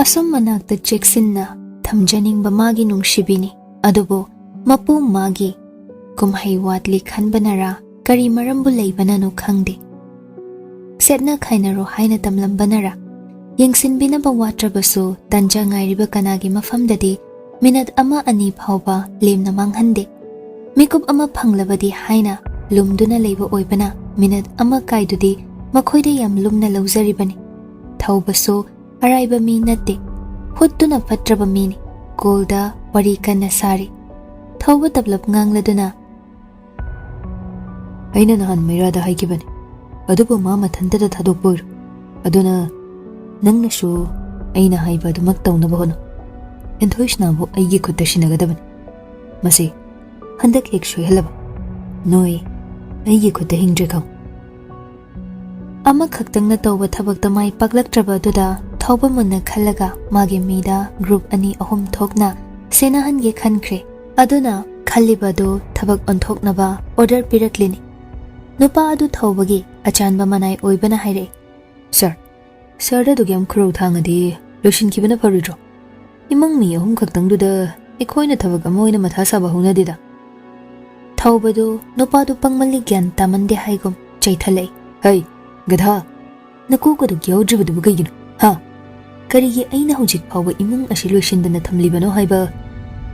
Asum manakta cheksinna thamjaningba magi nungsibini adubu mapu magi kumhai watli khanbanara kari marambu leibananu khangde setna khainaro haina tamlambanara yengsinbinaba watrabasu tanja ngairiba kanagi mafamdadi minute ama ani phawba lemna manghande mikup ama phanglabadi haina lumduna leiba oibana minute ama kaidudi makhoide yam lumna lawjaribani thawbasu araiba mi natte huttuna fatraba mini golda wari kanna sari thawba tablap ngangladuna aina nahan mairada haikibani adubu mama thandada thadokboir aduna nangnasu aina haiba adumak tawnaba hono enthoishnabu aigi khutta sinagadabani masi handak hek soihalaba noi aigi khutta hingdre kham ama khaktangna tawba thabakta mai paklaktraba duda thawba munna khallaga mage mida group ani ahum thokna senahange khankhre aduna khallibadu thabak onthoknaba order piraklini nupa adu thawbagi achanba manai oibana haire sir da dugam khro thangadi loshin kibana faridro imang mi ahum khaktang duda ekoina thabak amoina matha saba huna dida thawbadu nupa du pangmali gyan tamande haigom chaithalai hai gadha naku ko du gyawdribadu bugayino ha karigi aina hojik phawba imung asi loishindana thamlibano haiba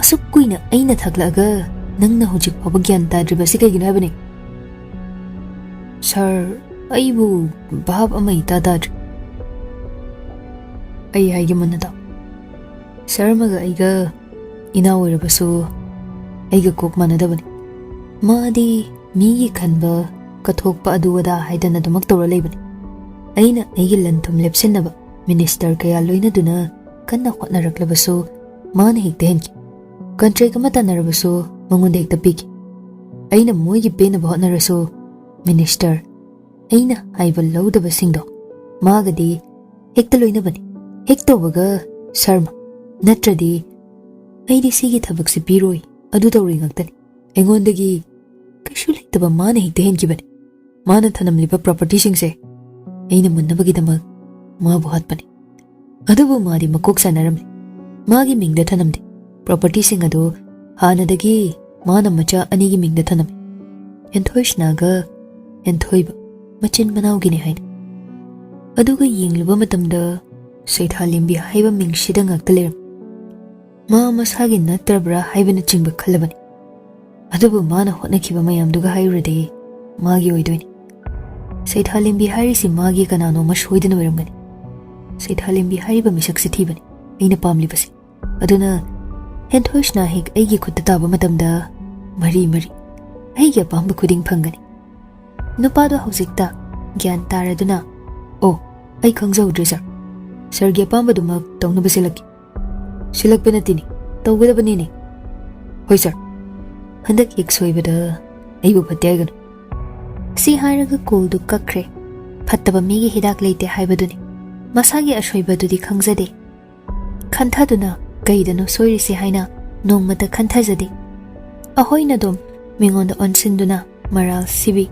asuk kuina aina thaklaga nangna hojik phawba gyan tadriba sikagino habani sir aibu bab amai tadad ai haige munada sir maga aiga ina oirabasu aiga kok manadabani madi migi khanba kathokpa aduwada haidana dumak tawra leibani aina aigi lanthum lepsinaba minister kaya loina duna kanna hotnaraklabasu mana hekta henki country kama tanarabasu mangonda hekta piki aina moigi penaba hotnarasu minister aina haiba lawdaba singdo magadi hekta loina bani hekta waga sarma natradi aidi sigi thabakse piroi adu tawri ngaktani engondagi kashu leitaba mana hekta henki bani mana thanamliba property singse aina munnabagi damak mabu hatpani adubu mari makok sanaramni magi mingda thanamde property sing adu hanadagi mana macha anigi mingda thanami enthoishnaga enthoiba machin manawgini haina aduga yengluba matamda seithalimbi haiba mingshida ngaktaler ma masagi natrabra haibana chingba khalabani adubu mana hotnakiba mayamduga hairade magi oidoini seithalimbi hairisi magi kanano mashoidana weramgani seithalimbi haiba misakse thibani aina pamlibasi aduna enthoishna hek aigi khutta taba matamda mari aigi apamba khuding phangani nupado hojikta gyan taraduna o ai khangjaudre sir gi apamba duma tawna basilaki silakpena tini tawgadabani ni hoi sir handak ek soibada aibu phatyagan si hairaga kol du kakre phattaba migi hidak leite haibaduni masagi ashoibadudi khangjade khanthaduna gaidano soirisi haina nongmata khanthajade ahoina dom mingonda onsinduna maral sibi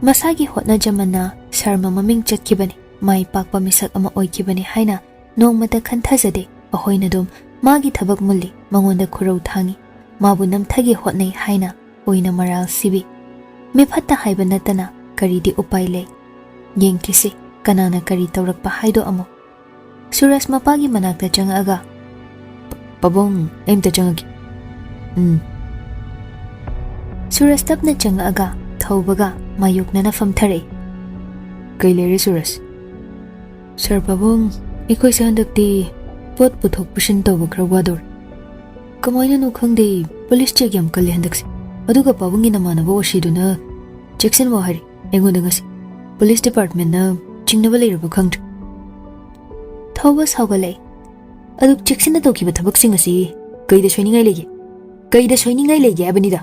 masagi hotna jamana sharma maming chatkibani mai pakpa misak ama oikibani haina nongmata khanthajade ahoina dom magi thabak mulli mangonda khurau thangi mabu namthagi hotnai haina oina maral sibi me phatta haiba natana karidi upai le yengkisi kanana kari tawrakpa haido amo suras mapagi manakta changaga pabong aimta changagi suras tapna changaga thawbaga mayuknana famthare kailere suras sir pabong ikoi sandakti pot puthok pushin tawba khrawgador kamaina no khangde police check yam kali handakse aduga pabungi namanaba oshiduna jackson wahari engonda ngasi police department na chingnaba leiraba khangdre thawba sawgalai adu jackson na tokiba thabak sing asi kaida soiningai lege abanida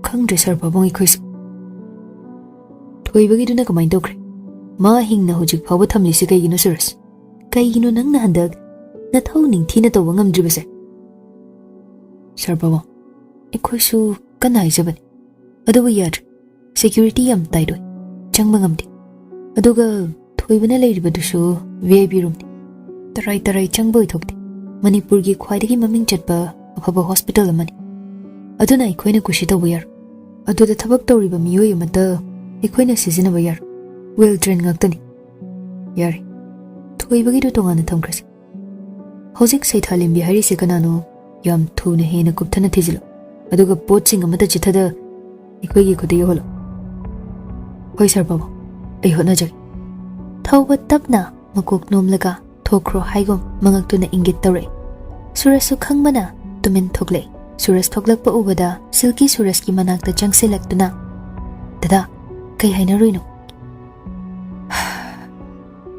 khangdre sir pabong ikhois thoibagi duna kamain tokre ma hingna hojik phawba thamlisi kaigino suras kaigino nangna handak na thau ningthina tawba ngamdribase sir pabong ikhoisu kanai jabani adubu yar security yam taidoi changba ngamde aduga थोइबना लेरिबदुसु VIP room तराई तराई चंगबोय थोक्ति मणिपुर की ख्वाइदगी ममिंग चटपा अफबा hospital अमनि अदुना इखोइना कुशी तौबा यार अदुदा थबक तौरिबा मियोय अमता इखोइना सिजिनबा यार वेल ट्रेन ngakतनि यारे थोइबगिदु तोंगाना थमख्रसि हौजिक सैथालिमबि हारिसे कनानो याम थुना हेना कुप्थना थिजिलो अदुगा पोटसिंग अमता चिथादा इखोइगी खुदे योहलो होय सर बाबा ऐ होनाजगे थौबा तपना मकोक नोमलगा थोक्रो हाइगोम मंगक्तुना इंगित तौरे सूरजसु खंगबना तुमिन थोकले सूरज थोकलकपा उबदा सिल्की सूरज की मनाक्ता चंगसिलक्तुना दादा कई हाइनरुइनो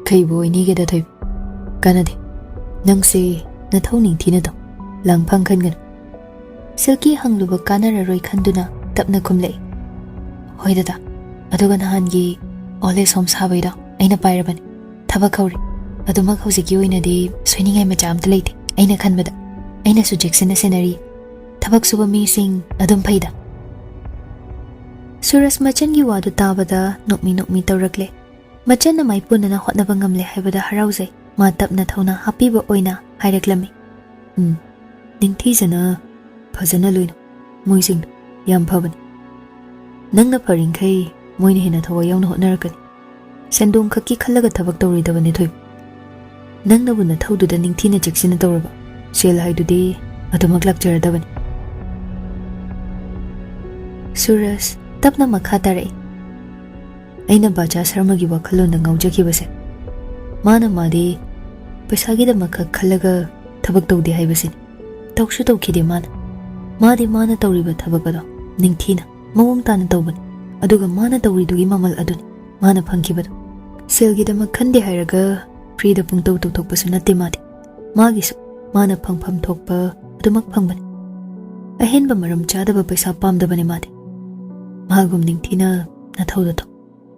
कईबो इनीगे दा थोइ कानादे नंगसे नथौ निंथिना दो लांफांग खनगन सिल्की हंगलुबा कानाररोइ खंदुना तपना खुमले होय दादा अदुगा नहानगी ओले सोम साबैदा अइना पाइरबनि थबक हौरि अदुमक हौजिकी ओइनादि सोइनिंगाइ मचा अमता लेइते अइना खनबदा अइना सु जेक्सिना सेनरी थबक सुबा मीसिंग अदुम फैदा सूरज मचन की वादु ताबदा नोकमी तौरकले मचन माइपुनना होतनबा ngamले हाइबदा हराउजै मा तपना थौना हापीबा ओइना हाइरक्लमी निंथीजना फजना लुइनो मोइसिंग याम फबनि नंगना फरिंखै मोइना हेना थवा यावना होतनरकनि सेंदोंग खक्की खल्लगा थबक तौरिदबनि थोइ नंगनबुना थौदुदा निंथीना जेक्सिना तौरबा सेल हाइदुदि अदुमक लाक्चरदबनि सूरज तपना मखा तारे अइना बाजा शर्मा की वखलोंदा ngaujakhibase माना मादे पैसागी दमक खल्लगा थबक तौदे हाइबसिनि तौसु तौखिदे माना माना तौरिबा थबकदो निंथीना मवोंग ताना तौबनि अदुगा माना तौरिदुगी ममल अदुनि माना फंखिबदो सेलगी दमक खंदे हाइरगा फ्रीदा पुंगतौ तौथोकपसु नत्ते मागिसु माना फंगफम थोकपा अदुमक फंगबनि अहेनबा मरम चादबा पैसा पामदबनि मादे मागुम निंथीना नथौदतो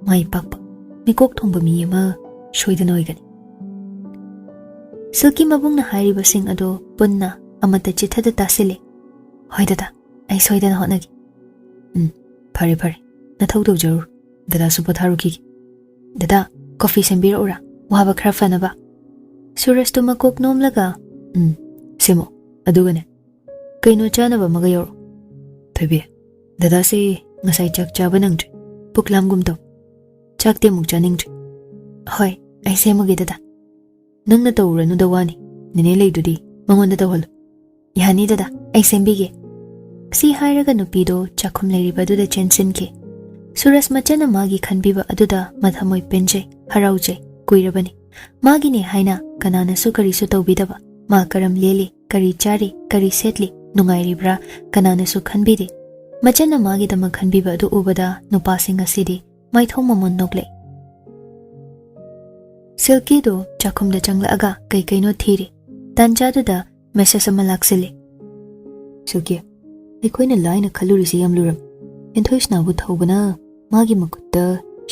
माइ पाकपा मिकोक थोंबा मी अमा सोइदना ओइगनि सिल्की मबुंगना हाइरिबसिंग अदो पुन्ना अमता चिथादा तासिले होय दादा ऐ सोइदना होतनगी फरे फरे नथौदौ जरूर दादा सु पथारुखी दादा कॉफी सेंबिरौरा वाबा खरा फनबा सूरज तो मकोक नोमलगा सेमो अदुगने कइनो चानबा मगा यौरो थोइबे दादा से ngasai chak chaba nangdri puklam gumto chakte muk chaningrdi hoy ai semoge dada nangna tawranu dawani nene leidudi mangonda tawhal yani dada ai sembige si hairaga nupido chakhum leiriba duda chensinke सूरज मचन मागी खनबीबा अदुदा मथमोय पेंजे हराउजे कुइरबनी मागी ने हाइना कनाना सु करिसु तौबिदबा मा करम लेले करी चारी करी सेटली नुंगाइरिब्रा कनाना सु खनबीदे मचन मागी दम खनबीबा अदु उबदा नुपासिंग असिदि माइथौ ममन नोकले सिल्की दो चाखुम द चंगलागा कई कइनो थीरे तंजादुदा मेसेज अमा लाक्सिले सिल्की अखोइना लाइना खलुरिसि यमलुरम एंथोइसनाबु थौबना मागी मकुत्ता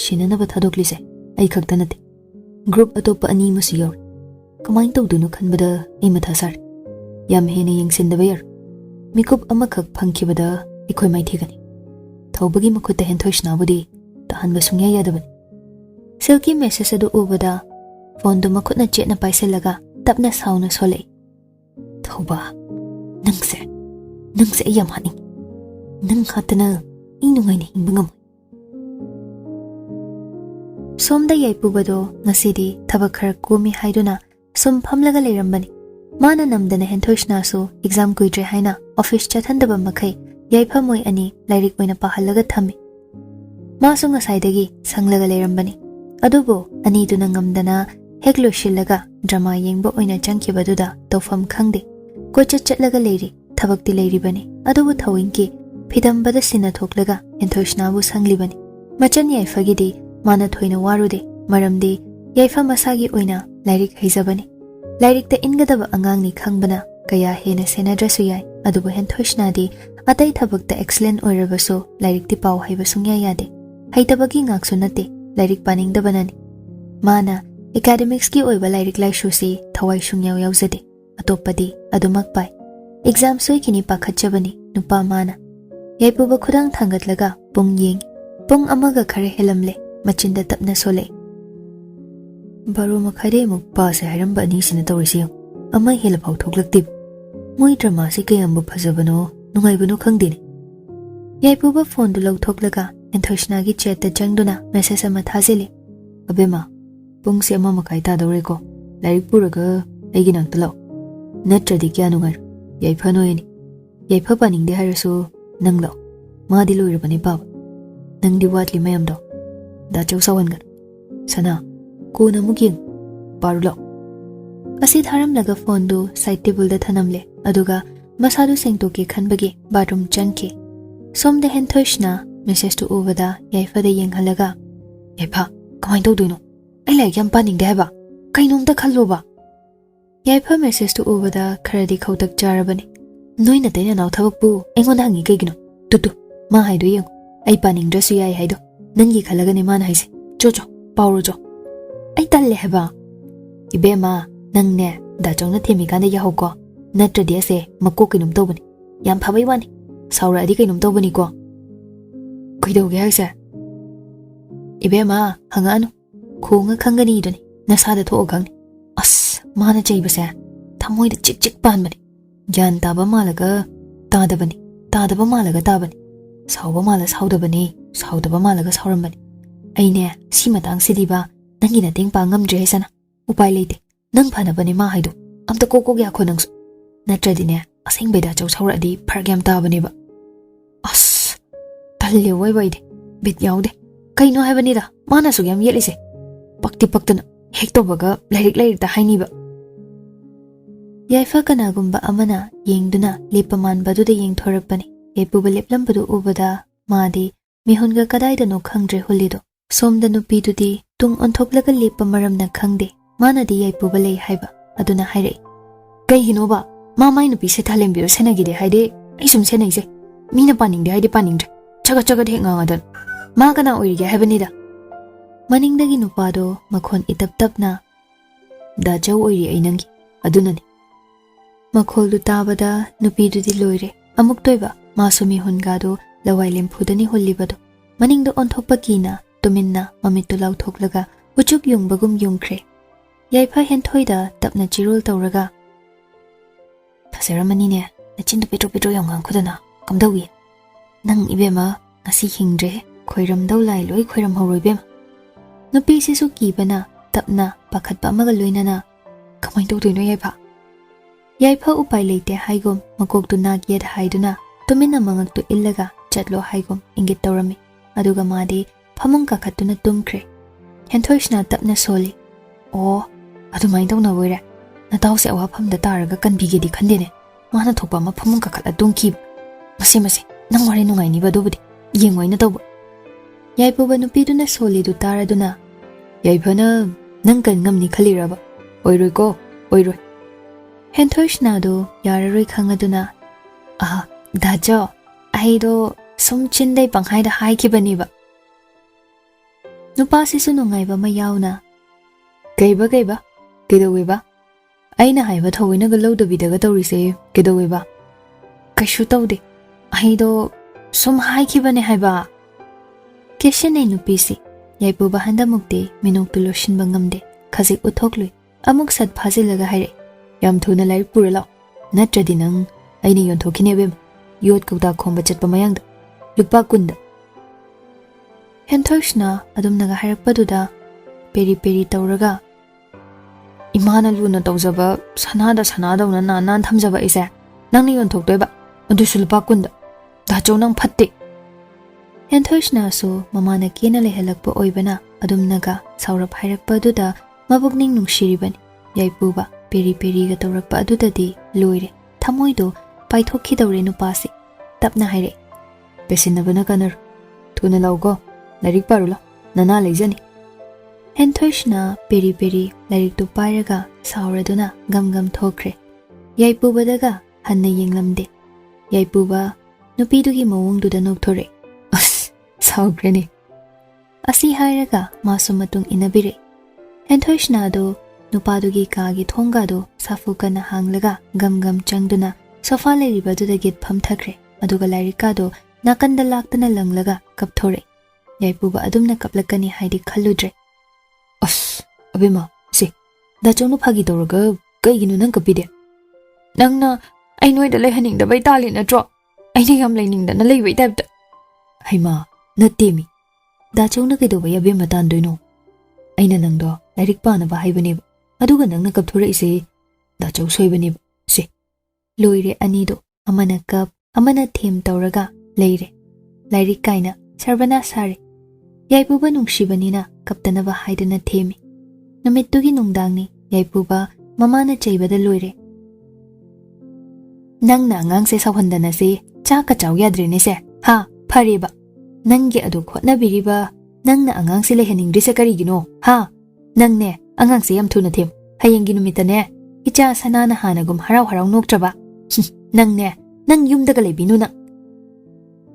शिननबा थादोकलिसे आई खक्ता नते ग्रुप अतोपा अनि मसु यौर कमाइन तौदुनु खनबदा ए मथा सार याम हेने यंगसिनदबा यार मिकुप अमखक फंखिबदा इखोइ माइथेगनि थौबगी मकुत्ता हेंथोइसनाबुदि तहनबा सुंग्या यादबनि सिल्की मेसेज अदु उबदा फोन दु मकुत्ना चेतना पाइसेलगा तपना साउना सोले थौबा नंगसे याम हानि नंग खातना इनुंगाइना हिंबंगम सोमदा याइपुबदो ngasidi thaba khar komi haiduna sum phamlaga leirambani mana namdana henthosnasu exam kuitre haina office chathandaba makhai yaiphamoi ani lairik oina pahallaga thami masu ngasaidagi sanglaga leirambani adubo ani duna ngamdana heklo shillaga drama yengba oina changkibaduda tofam khangde kocha chatlaga leiri thabakti leiribani adubo thawinki फिदम्बद सिना थोकलगा एंथोइसनाबु संगलिबनि मचन याइफगिदि माना थोइना वारुदे मरमदि याइफा मसागी ओइना lyric हैजबनि lyric त इनगदब अंगांगनि खंगबना कया हेना सेनाद्रसु याइ अदुबु हेंथोइसनादि अतै थबकत excellent ओइरबसो lyric ति पाउ हैब सुंग्या यादे हैतबगी ngaksu नते lyric पानिंगदबनानि माना academics की ओइबा लाइरिक लाइसुसि थवाइ सुंग्याव यावजदे अतोपदि अदुमक पाइ एग्जाम सोइकिनि पाखचबनि नुपा माना याइपुबा खुदांग थांगतलगा पुंग Young Pung अमगा Khare हेलमले मचिंदा तपना Sole Baro makhade muk pa se hairam ba ni sina tawrisi ama hela phau thoklakti moi drama se kayam bu phajabano nungai bano khangdini yaipu ba phone du lau thoklaga enthosna gi chat ta jangduna message ama thajeli abema pung se ama makai ta dawre ko larik puraga aigi nang talo natradi kya nungai yaipa noyeni yaipa paning de harasu nanglo ma di loira bani bab nang di watli mayam do da chaw sawan gan sana ko na mukin parulo asi tharam laga phone du side table da thanamle aduga masadu sengto ke khanbagi bathroom changke somde henthosna message to over da yaifa da yenghalaga yaifa kamai do doino ai lai yam paning de ba kainom da khallo ba yaifa message to over da kharadi khautak jarabani noina tena naw thabak bu engon hangi kaigino tutu ma haido yeng ai paning drasu yai haido nangi khalaga ne man haise cho pawro jo ai talle heba ibema nangne da chongna themi kan ya hoko natradi ase makko kinum tobani yam phabai wani saura adi kinum tobani ko kuido ge haise ibema hanganu khonga khangani doni nasada tho gang as mana chaibase thamoi da chik pan bani gyan taba malaga tadaba malaga tabani sauba mala saudabani saudaba malaga saurambani aine si matang sidiba nangi na ting pangam dre sana upai leite nang phana bani ma haidu amta koko gya khonang natradi ne aseng beda chaw saura di phargyam ta bani ba as talle wai wai de bit yaude kaino hai bani da mana su yam yelise pakti paktana hekto baga lairik da haini ba yaifa kana gumba amana yengduna lepaman badu de yeng thorak bani yepu ba leplam badu ubada madi mihunga kadai da no khangdre hulido somda nupi dudi tung onthoklaga lepa maram na khangde mana di yaipu ba lei haiba aduna hairei kai hino ba ma mai nupi se thalem biro senagi de haide ai sum senai se mina paning de haide paning de chaga de nga ngadan ma kana oiri ge habani da maning dagi nupa do makhon itap na da jaw oiri ainangi adunani makhol du tabada nupi dudi loire amuk toiba masumi hunga do lawai lempudani hollibado maning do onthokpa kina tuminna mamittu lau thoklaga uchuk yungbagum yungkhre yaifa henthoida tapna chirul tawraga phasaramani ne nachindu petro yangang khudana kamdawi nang ibema ngasi hingre khoiram dawlai loi khoiram horoi bema nupi sisu kibana tapna pakhatpa amaga loinana kamai do doino yaifa upai leite haigom makok tu nagyet haiduna tumina mangak tu illaga chatlo haigom ingit tawrami aduga madi phamung ka khatuna tumkhre henthosna tapna soli o adu mai dawna woira na tawse awa phamda taraga kanbige di khandene mana thokpa ma phamung ka khat adungki mase nang wari nungai ni badobudi yengwaina tawba yaipa banu piduna soli du taraduna yaipana nang kan ngamni khaliraba oiroi ko oiroi henthosna do yararoi khangaduna dajo aido somchindai panghai da haikibani ba nupa sisu nungai ba ma yauna kaiba kedowe ba aina haiba thawina ga lawdabi daga tawrise kedowe ba kaishu tawde aido som haikibani haiba keshene nupi si yaipu ba handa mukde minuk tu loshin bangamde khajik uthoklui amuk sat phajilaga haire yam thuna lair purala natradi nang aini yonthokine bem yot kauda khomba chatpa mayang lupa kunda henthosna adumnaga harakpaduda peri tawraga imana luna tawjaba sanada una nan thamjaba ise nangni yonthoktoiba adusu lupa kunda da chonang phatte henthosna so mamana kena lehalakpa oibana adumnaga saurap harakpaduda mabukning nungshiribani yaipuba peri ga tawrakpa adudadi loire thamoido paithokhi dawre nupasi tapna haire pesinabana kanar thuna lawgo larik parula nana leijani henthosna peri larik tu pairaga sauraduna gam thokre yaipuba daga hanna yenglamde yaipuba nupidugi mawongduda nokthore as saugrene asi hairaga masumatung inabire henthosna do nupadugi kagi thonga do safukana hanglaga gam changduna sofa leribadudha git phamthakre aduga lairika do nakanda laktana langlaga kapthore yaipuba adumna kaplakani haidi khalludre as abima ꯗꯥꯆꯧꯅ ꯐꯥꯒꯤ ꯇꯧꯔꯒ ꯀꯩꯒꯤꯅꯣ ꯅꯪ ꯀꯞꯄꯤꯗꯦ? ꯅꯪꯅ ꯑꯩ ꯅꯣꯏꯗ ꯂꯩꯍꯟꯅꯤꯡꯗꯕꯩ ꯇꯥꯜꯂꯤ ꯅꯠꯇ꯭ꯔꯣ? ꯑꯩꯅ ꯌꯥꯝ ꯂꯩꯅꯤꯡꯗꯅ ꯂꯩꯕꯩ ꯇꯥꯏꯞꯇ꯫ ꯍꯩꯃꯥ ꯅꯠꯇꯦꯃꯤ, ꯗꯥꯆꯧꯅ ꯀꯩꯗꯧꯕꯩ ꯑꯕꯦꯝꯃ ꯇꯥꯟꯗꯣꯏꯅꯣ? ꯑꯩꯅ ꯅꯪꯗꯣ ꯂꯥꯏꯔꯤꯛ ꯄꯥꯅꯕ ꯍꯥꯏꯕꯅꯦꯕ, ꯑꯗꯨꯒ ꯅꯪꯅ ꯀꯞꯊꯣꯔꯛꯏꯁꯦ ꯗꯥꯆꯧ ꯁꯣꯏꯕꯅꯦꯕ꯫ ꯁꯦ ꯂꯣꯏꯔꯦ ꯑꯅꯤꯗꯣ, ꯑꯃꯅ ꯀꯞ ꯑꯃꯅ ꯊꯦꯝ ꯇꯧꯔꯒ ꯂꯩꯔꯦ꯫ ꯂꯥꯏꯔꯤꯛ ꯀꯥꯏꯅ ꯁꯔꯕꯅꯥꯁ ꯁꯥꯔꯦ꯫ ꯌꯥꯏꯄꯨꯕ ꯅꯨꯡꯁꯤꯕꯅꯤꯅ ꯀꯞꯇꯅꯕ ꯍꯥꯏꯗꯅ ꯊꯦꯝꯃꯤ꯫ ꯅꯨꯃꯤꯠꯇꯨꯒꯤ ꯅꯨꯡꯗꯥꯡꯅꯤ, ꯌꯥꯏꯄꯨꯕ ꯃꯃꯥꯅ ꯆꯩꯕꯗ ꯂꯣꯏꯔꯦ꯫ ꯅꯪꯅ ꯑꯉꯥꯡꯁꯦ ꯁꯥꯎꯍꯟꯗꯅꯁꯦ ꯆꯥꯛꯀ ꯆꯥꯎ ꯌꯥꯗ꯭ꯔꯦꯅꯦꯁꯦ, ꯍꯥ ꯐꯔꯦꯕ꯫ ꯅꯪꯒꯤ ꯑꯗꯨ ꯍꯣꯠꯅꯕꯤꯔꯤꯕ ꯅꯪꯅ ꯑꯉꯥꯡꯁꯦ ꯂꯩꯍꯟꯅꯤꯡꯗ꯭ꯔꯤꯁꯦ ꯀꯔꯤꯒꯤꯅꯣ, ꯍꯥ? ꯅꯪꯅꯦ ꯑꯉꯥꯡꯁꯦ ꯌꯥꯝ ꯊꯨꯅ ꯊꯦꯝ, ꯍꯌꯦꯡꯒꯤ ꯅꯨꯃꯤꯠꯇꯅꯦ ꯏꯆꯥ ꯁꯅꯥꯅ ꯍꯥꯟꯅꯒꯨꯝ ꯍꯔꯥꯎ ꯍꯔꯥꯎ ꯅꯣꯛꯇ꯭ꯔꯕ? ꯅꯪꯅꯦ, ꯅꯪ ꯌꯨꯝꯗꯒ ꯂꯩꯕꯤꯅꯨ ꯅꯪ꯫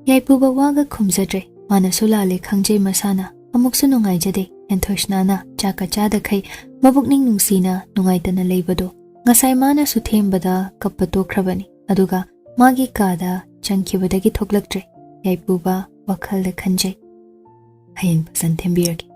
ꯌꯥꯏꯄꯨꯕ ꯋꯥꯒ ꯈꯨꯝꯖꯗ꯭ꯔꯦ, ꯃꯥꯅꯁꯨ ꯂꯥꯜꯂꯦ ꯈꯪꯖꯩ ꯃꯁꯥꯅ, ꯑꯃꯨꯛꯁꯨ ꯅꯨꯡꯉꯥꯏꯖꯗꯦ ꯍꯦꯟꯊꯣꯏꯁꯅꯥꯅ ꯆꯥꯛꯀ ꯆꯥꯗꯈꯩ ꯃꯕꯨꯛꯅꯤꯡ ꯅꯨꯡꯁꯤꯅ ꯅꯨꯡꯉꯥꯏꯇꯅ ꯂꯩꯕꯗꯣ꯫ ꯉꯁꯥꯏ ꯃꯥꯅꯁꯨ ꯊꯦꯝꯕꯗ ꯀꯞꯄ ꯇꯣꯛꯈ꯭ꯔꯕꯅꯤ, ꯑꯗꯨꯒ ꯃꯥꯒꯤ ꯀꯥꯗ ꯆꯪꯈꯤꯕꯗꯒꯤ ꯊꯣꯛꯂꯛꯇ꯭ꯔꯦ꯫ ꯌꯥꯏꯄꯨꯕ ꯋꯥꯈꯜꯗ ꯈꯟꯖꯩ, ꯍꯌꯦꯡ ꯐꯖꯅ ꯊꯦꯝꯕꯤꯔꯒꯦ꯫